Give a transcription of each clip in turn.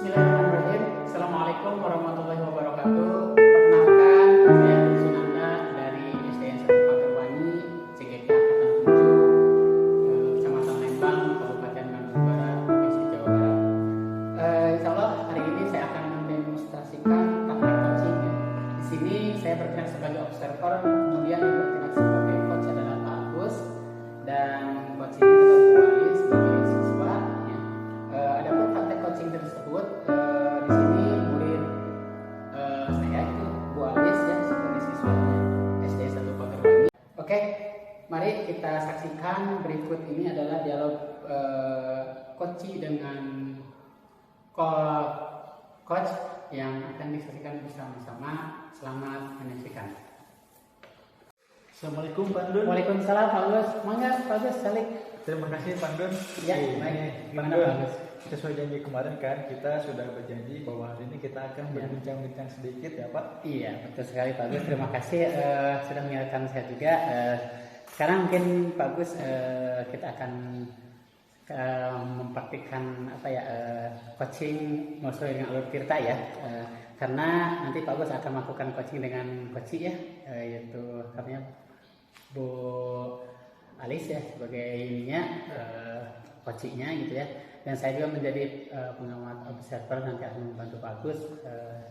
Bismillahirrahmanirrahim. Assalamualaikum warahmatullahi wabarakatuh. Perkenalkan, saya Sunanda dari SDN 1 Pagerwangi, CGK Angkatan 7, Kecamatan Lembang, Kabupaten Bandung Barat, Provinsi Jawa Barat. Insya Allah hari ini saya akan mendemonstrasikan praktek coaching. Di sini saya bertindak sebagai observer, kemudian yang bertindak sebagai coach adalah Pak Agus, dan coach ini adalah Bu Ali sebagai siswa. Adapun praktek coaching tersebut di sini murid saya itu Bu Alis ya sebagai siswanya SD 1 Pagerwangi. Oke, mari kita saksikan berikut ini adalah dialog coach dengan coach yang akan disaksikan bersama-sama. Selamat menyaksikan. Assalamualaikum Pak Dun. Waalaikumsalam Pak Agus. Mangga Pak Agus salik. Terima kasih Pak Dun. Ya, baik. Bagaimana Pak Agus? Sesuai janji kemarin kan, kita sudah berjanji bahwa hari ini kita akan berbincang-bincang sedikit ya Pak. Iya, betul sekali Pak Agus. Terima kasih sudah mengingatkan saya juga. Sekarang mungkin Pak Agus kita akan mempraktikkan coaching sesuai dengan alur tirta ya. Karena nanti Pak Agus akan melakukan coaching dengan coach ya, yaitu katanya Bu Alis ya sebagai ininya coachingnya gitu ya. Dan saya juga menjadi pengamat observer, nanti akan membantu Pak Agus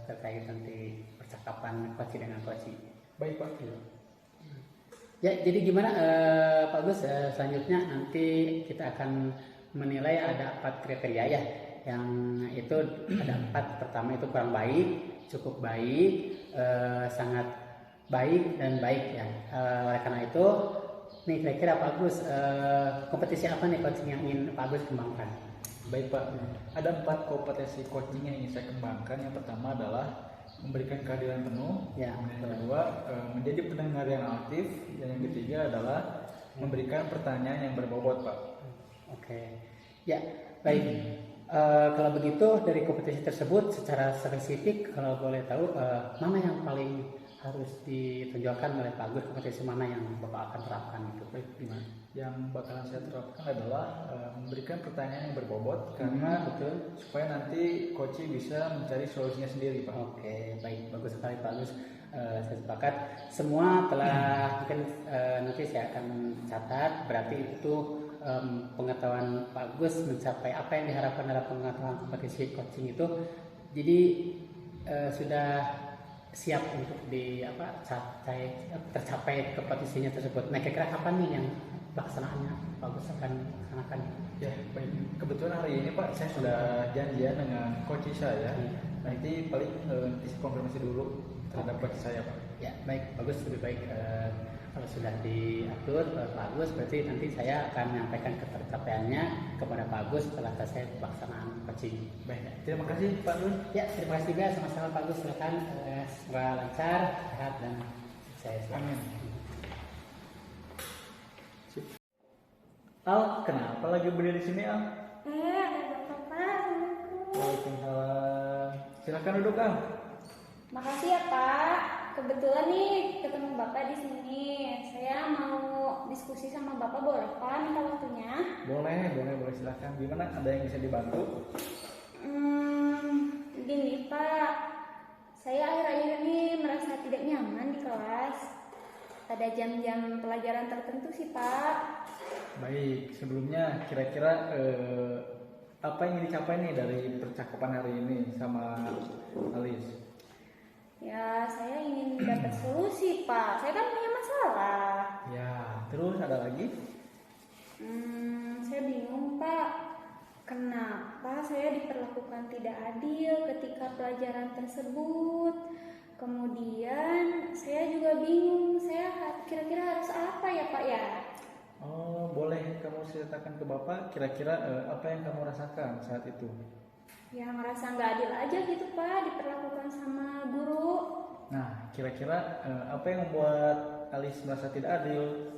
terkait nanti percakapan coach dengan coach. Baik Pak. Ya, jadi gimana Pak Agus, selanjutnya nanti kita akan menilai ada 4 kriteria ya. Yang itu ada 4. Pertama itu kurang baik, cukup baik, sangat baik, dan baik ya. Oleh karena itu, nih kira-kira Pak Agus, kompetisi apa nih coaching yang ingin Pak Agus kembangkan? Baik Pak, ada 4 kompetensi coaching yang ingin saya kembangkan. Yang pertama adalah memberikan kehadiran penuh, Ya, yang kedua menjadi pendengar yang aktif, dan yang ketiga adalah memberikan pertanyaan yang berbobot Pak. Oke, ya baik. Kalau begitu dari kompetisi tersebut secara spesifik kalau boleh tahu mana yang paling harus ditunjukkan oleh Pak Agus, kompetisi mana yang Bapak akan terapkan itu? Baik, gimana? Yang bakalan saya terapkan adalah memberikan pertanyaan yang berbobot, karena betul, supaya nanti coach bisa mencari solusinya sendiri Pak. Oke, baik, bagus sekali Pak Agus. Saya sepakat. Semua telah mungkin nanti saya akan catat. Berarti itu pengetahuan Pak Agus mencapai apa yang diharapkan dalam pengetahuan kompetisi coaching itu. Jadi sudah siap untuk tercapai kompetisinya tersebut. Nah, kira-kira kapan nih yang pelaksanaannya Pak Agus akan laksanakan? Ya, baik. Kebetulan hari ini Pak, saya sudah janjian dengan coach saya. Nanti paling konfirmasi dulu terhadap coach saya Pak. Ya, baik, bagus, lebih baik kalau sudah diatur Pak Agus, berarti nanti saya akan menyampaikan ketercapaiannya kepada Pak Agus setelah selesai pelaksanaan coaching. Baik, terima kasih Pak Dun. Ya, terima kasih juga, sama-sama Pak Agus. Silakan, semoga lancar, sehat, dan sukses. Amin. Al, kenapa lagi berdiri di sini Al? Ada bapak. Waalaikumsalam. Silakan duduk Al. Makasih ya Pak. Kebetulan nih ketemu Bapak di sini. Saya mau diskusi sama Bapak, boleh Pak minta waktunya? Boleh silakan. Gimana? Ada yang bisa dibantu? Gini Pak, saya akhir-akhir ini merasa tidak nyaman di kelas. Ada jam-jam pelajaran tertentu sih Pak. Baik, sebelumnya kira-kira apa yang ingin dicapai nih dari percakapan hari ini sama Alis? Ya, saya ingin dapat solusi Pak. Saya kan punya masalah. Ya, terus ada lagi? Saya bingung Pak. Kenapa saya diperlakukan tidak adil ketika pelajaran tersebut? Kemudian saya juga bingung. Saya kira-kira harus apa ya Pak ya? Oh, boleh kamu ceritakan ke Bapak kira-kira apa yang kamu rasakan saat itu? Ya ngerasa nggak adil aja gitu Pak, diperlakukan sama guru. Nah, kira-kira apa yang membuat Alis merasa tidak adil?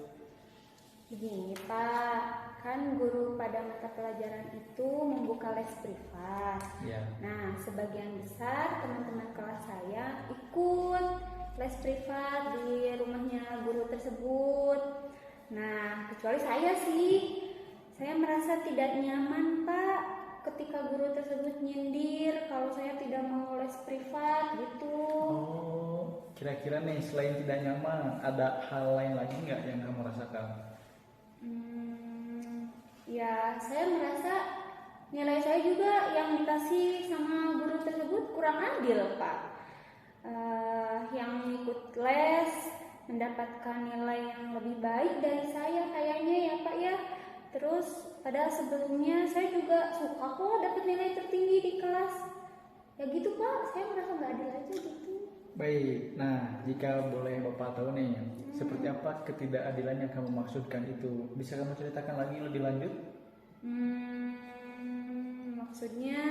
Begini Pak, kan guru pada mata pelajaran itu membuka les privat. Ya. Nah, sebagian besar teman-teman kelas saya ikut les privat di rumahnya guru tersebut. Nah, kecuali saya sih. Saya merasa tidak nyaman Pak ketika guru tersebut nyindir kalau saya tidak mau les privat gitu. Oh, kira-kira nih selain tidak nyaman, ada hal lain lagi nggak yang kamu rasakan? Ya, saya merasa nilai saya juga yang dikasih sama guru tersebut kurang adil, Pak. Yang ikut les mendapatkan nilai yang lebih baik dari saya kayaknya ya, Pak ya. Terus padahal sebelumnya saya juga suka kok dapat nilai tertinggi di kelas. Ya gitu, Pak, saya merasa nggak adil aja gitu. Baik, nah jika boleh Bapak tahu nih, seperti apa ketidakadilan yang kamu maksudkan itu? Bisa kamu ceritakan lagi lebih lanjut? Maksudnya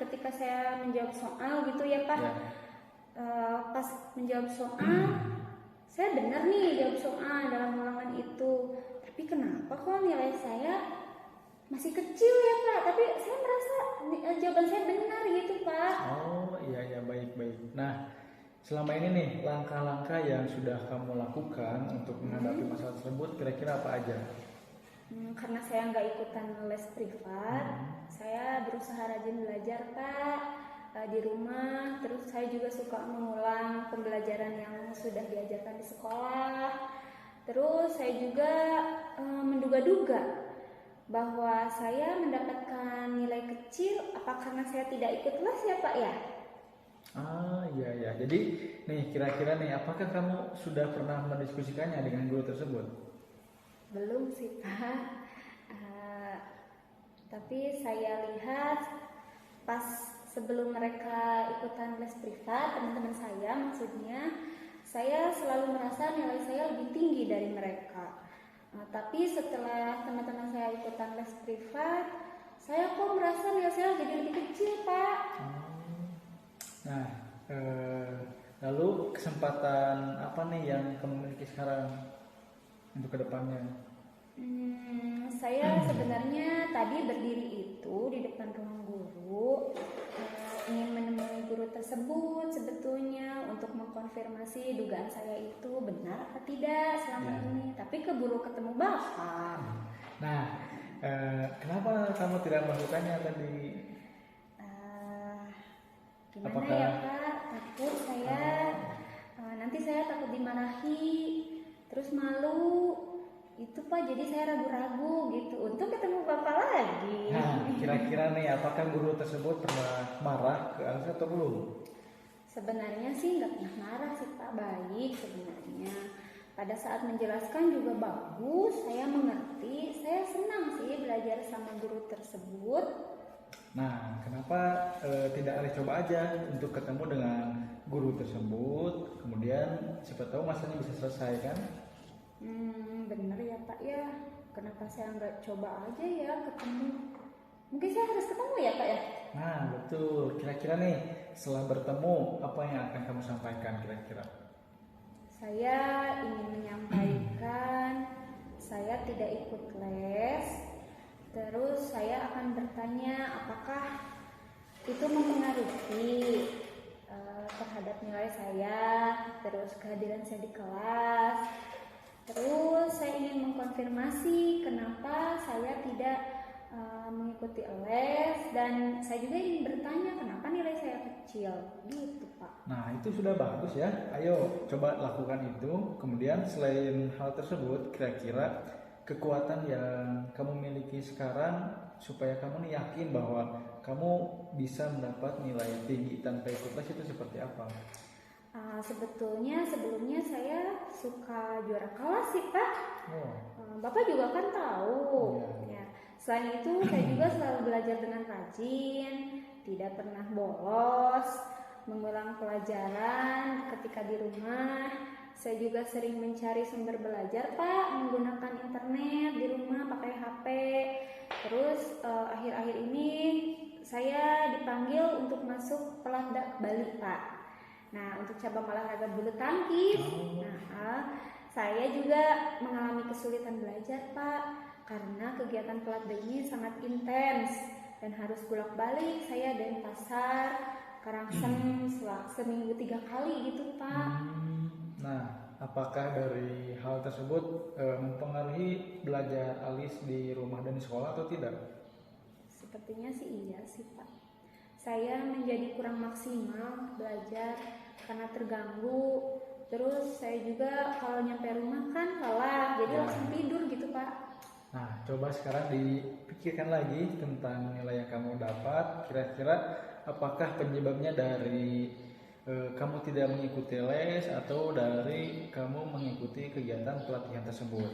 ketika saya menjawab soal gitu ya, Pak. Ya. Pas menjawab soal, saya benar nih jawab soal dalam ulangan itu. Tapi kenapa kok nilai saya masih kecil ya, Pak? Tapi saya merasa jawaban saya benar gitu, Pak. Oh iya baik. Nah, selama ini nih langkah-langkah yang sudah kamu lakukan untuk menghadapi masalah tersebut kira-kira apa aja? Karena saya nggak ikutan les privat, saya berusaha rajin belajar, Pak, di rumah. Terus saya juga suka mengulang pembelajaran yang sudah diajarkan di sekolah. Terus saya juga menduga-duga bahwa saya mendapatkan nilai kecil apa karena saya tidak ikut les ya, Pak ya? Iya. Jadi nih kira-kira nih apakah kamu sudah pernah mendiskusikannya dengan guru tersebut? Belum sih, Pak. Tapi saya lihat pas sebelum mereka ikutan les privat, teman-teman saya maksudnya, saya selalu merasa nilai saya lebih tinggi dari mereka. Tapi setelah teman-teman saya ikutan les privat, saya kok merasa nilai saya jadi lebih kecil, Pak. Nah, lalu kesempatan apa nih yang kamu miliki sekarang untuk kedepannya? Saya sebenarnya tadi berdiri itu di depan ruang guru, ingin menemui guru tersebut sebetulnya untuk mengkonfirmasi dugaan saya itu benar atau tidak selama ini. Tapi keburu ketemu Bapak. Nah, kenapa kamu tidak melakukannya tadi? Gimana ya, Pak? Takut saya, nanti saya takut dimarahi, terus malu. Itu, Pak, jadi saya ragu-ragu gitu untuk ketemu Bapak lagi. Nah, kira-kira nih apakah guru tersebut pernah marah ke Alisa atau belum? Sebenarnya sih nggak pernah marah sih, Pak, baik sebenarnya. Pada saat menjelaskan juga bagus, saya mengerti, saya senang sih belajar sama guru tersebut. Nah, kenapa tidak Alis coba aja untuk ketemu dengan guru tersebut, kemudian siapa tahu masalahnya bisa selesai kan? Bener ya, Pak ya. Kenapa saya nggak coba aja ya ketemu? Mungkin saya harus ketemu ya, Pak ya? Nah, betul. Kira-kira nih setelah bertemu apa yang akan kamu sampaikan kira-kira? Saya ingin menyampaikan saya tidak ikut les. Terus saya akan bertanya apakah itu mempengaruhi terhadap nilai saya, terus kehadiran saya di kelas. Terus saya ingin mengkonfirmasi kenapa saya tidak mengikuti les, dan saya juga ingin bertanya kenapa nilai saya kecil gitu, Pak. Nah, itu sudah bagus ya. Ayo coba lakukan itu. Kemudian selain hal tersebut, kira-kira kekuatan yang kamu miliki sekarang supaya kamu nih yakin bahwa kamu bisa mendapat nilai tinggi tanpa ikut les itu seperti apa? Sebetulnya sebelumnya saya suka juara kelas sih, Pak. Bapak juga kan tahu. Ya. Selain itu saya juga selalu belajar dengan rajin, tidak pernah bolos, mengulang pelajaran ketika di rumah. Saya juga sering mencari sumber belajar, Pak, menggunakan internet di rumah pakai HP. Terus akhir-akhir ini saya dipanggil untuk masuk Pelatda Bali, Pak. Nah, untuk cabang olahraga bulu tangkis, saya juga mengalami kesulitan belajar, Pak, karena kegiatan Pelatda ini sangat intens dan harus bolak-balik. Saya Denpasar, Karangsem seminggu 3 kali gitu, Pak. Nah, apakah dari hal tersebut mempengaruhi belajar Alis di rumah dan di sekolah atau tidak? sepertinya sih iya sih Pak. Saya menjadi kurang maksimal belajar karena terganggu. Terus saya juga kalau nyampe rumah kan lelah, jadi langsung tidur gitu Pak. Nah, coba sekarang dipikirkan lagi tentang nilai yang kamu dapat. Kira-kira apakah penyebabnya dari kamu tidak mengikuti les atau dari kamu mengikuti kegiatan pelatihan tersebut?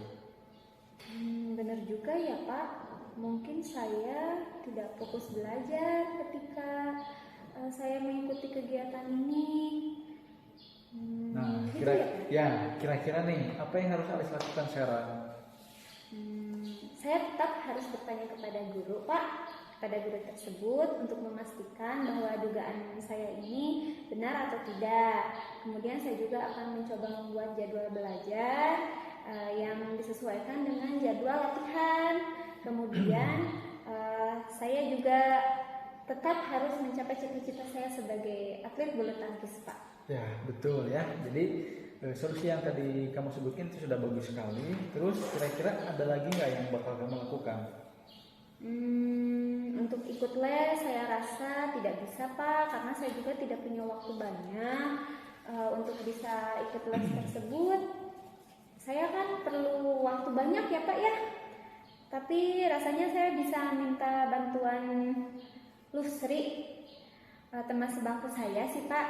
Benar juga ya Pak. Mungkin saya tidak fokus belajar ketika saya mengikuti kegiatan ini. Nah, Gitu ya, Pak? kira-kira nih, apa yang harus Alis lakukan sekarang? Saya tetap harus bertanya kepada guru Pak, kepada guru tersebut untuk memastikan bahwa dugaan saya ini benar atau tidak. Kemudian saya juga akan mencoba membuat jadwal belajar yang disesuaikan dengan jadwal latihan. Kemudian saya juga tetap harus mencapai cita-cita saya sebagai atlet bulu tangkis Pak. Ya, betul ya. Jadi solusi yang tadi kamu sebutkan itu sudah bagus sekali. Terus kira-kira ada lagi nggak yang bakal kamu lakukan? Untuk ikut les saya rasa tidak bisa Pak, karena saya juga tidak punya waktu banyak untuk bisa ikut les tersebut. Saya kan perlu waktu banyak ya Pak ya. Tapi rasanya saya bisa minta bantuan Lusri, teman sebangku saya sih Pak,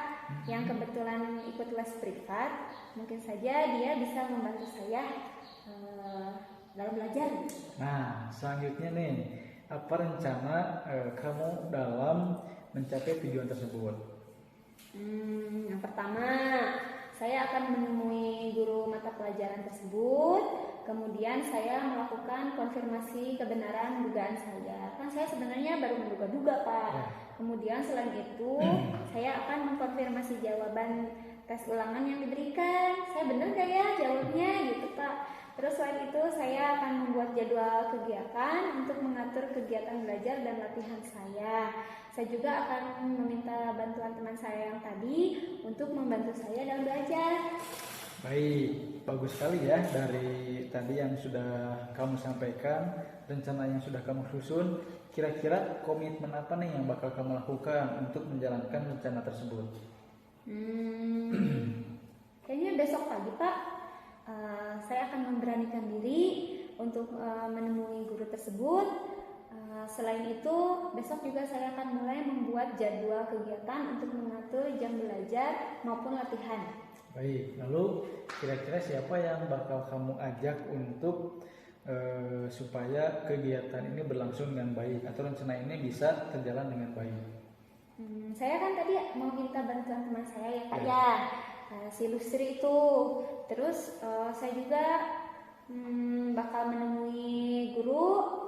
yang kebetulan ikut les privat. Mungkin saja dia bisa membantu saya dalam belajar. Nah, selanjutnya nih, apa rencana kamu dalam mencapai tujuan tersebut? Yang pertama, saya akan menemui guru mata pelajaran tersebut. Kemudian saya melakukan konfirmasi kebenaran dugaan saya. Kan saya sebenarnya baru menduga-duga Pak. Kemudian selain itu, saya akan mengkonfirmasi jawaban tes ulangan yang diberikan. Saya benar gak ya jawabnya gitu Pak. Terus selain itu saya akan membuat jadwal kegiatan untuk mengatur kegiatan belajar dan latihan saya. Saya juga akan meminta bantuan teman saya yang tadi untuk membantu saya dalam belajar. Baik, bagus sekali ya dari tadi yang sudah kamu sampaikan, rencana yang sudah kamu susun. Kira-kira komitmen apa nih yang bakal kamu lakukan untuk menjalankan rencana tersebut? Kayaknya besok pagi Pak, saya akan memberanikan diri untuk menemui guru tersebut. Selain itu, besok juga saya akan mulai membuat jadwal kegiatan untuk mengatur jam belajar maupun latihan. Baik, lalu kira-kira siapa yang bakal kamu ajak untuk supaya kegiatan ini berlangsung dengan baik atau rencana ini bisa berjalan dengan baik? Saya kan tadi mau minta bantuan teman saya ya Pak ya, si Lusri itu. Terus saya juga bakal menemui guru.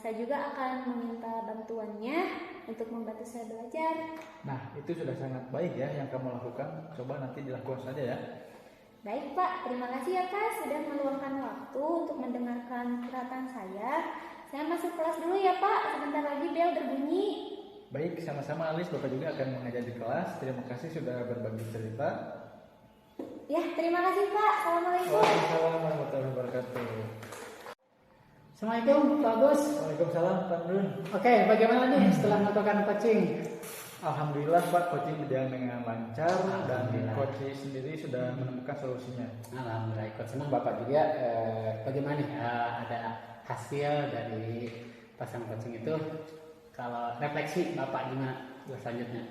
Saya juga akan meminta bantuannya untuk membantu saya belajar. Nah, itu sudah sangat baik ya yang kamu lakukan. Coba nanti dilakukan saja ya. Baik Pak, terima kasih ya Pak sudah meluangkan waktu untuk mendengarkan curhatan saya. Saya masuk kelas dulu ya Pak, sebentar lagi bel berbunyi. Baik, sama-sama Alis, Bapak juga akan mengajar di kelas. Terima kasih sudah berbagi cerita. Ya, terima kasih Pak. Assalamualaikum. Waalaikumsalam warahmatullahi wabarakatuh. Assalamualaikum Pak Agus. Waalaikumsalam Pak Nun. Oke, bagaimana nih setelah melakukan coaching? Alhamdulillah Pak, coaching berjalan dengan lancar dan Alhamdulillah. coach sendiri sudah menemukan solusinya. Alhamdulillah, ikut senang Bapak juga. Bagaimana nih ada hasil dari pasang coaching itu? Kalau refleksi Bapak gimana selanjutnya?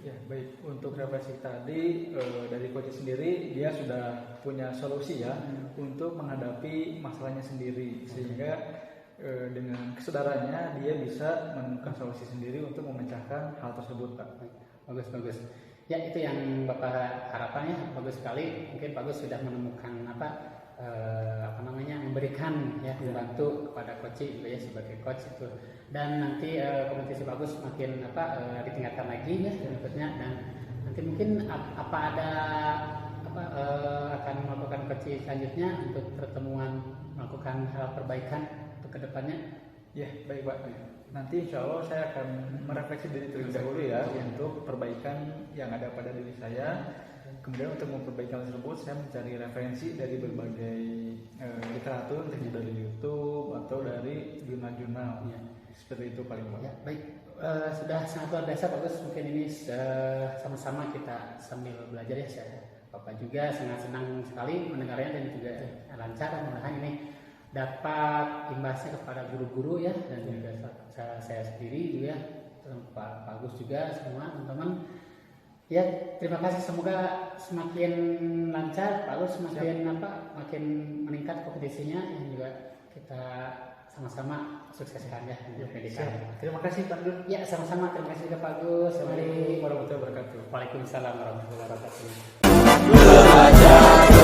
Ya baik, untuk refleksi tadi dari coach sendiri dia sudah punya solusi ya untuk menghadapi masalahnya sendiri, sehingga dengan kesadarannya dia bisa menemukan solusi sendiri untuk memecahkan hal tersebut Pak. Bagus. Ya itu yang Bapak harapkannya, bagus sekali. Mungkin Bagus sudah menemukan memberikan ya, membantu kepada coach juga ya sebagai coach itu. Dan nanti kompetisi Bagus makin ditingkatkan lagi ya berikutnya, dan nanti mungkin akan melakukan coach selanjutnya untuk pertemuan melakukan hal perbaikan untuk kedepannya. Ya baik Pak. Nanti insya Allah saya akan merefleksi diri terlebih dahulu ya untuk perbaikan yang ada pada diri saya. Kemudian untuk memperbaikan tersebut saya mencari referensi dari berbagai literatur, entah dari YouTube atau dari jurnal-jurnal. Ya. Seperti itu paling Ya, banyak. baik. Sudah sangat luar biasa bagus. Mungkin ini sama-sama kita sambil belajar ya. Bapak juga sangat senang sekali mendengarnya dan juga lancar. Mudah-mudahan ini dapat imbasnya kepada guru-guru ya dan juga saya sendiri juga, Pak Agus juga semua teman-teman. Ya, terima kasih. Semoga semakin lancar, Pak Agus semakin makin meningkat kompetisinya dan juga kita sama-sama sukseskan ya untuk pendidikan. Terima kasih Pak Nur. Ya, sama-sama. Terima kasih juga Pak Agus. Assalamualaikum warahmatullahi wabarakatuh. Waalaikumsalam warahmatullahi wabarakatuh. Belajar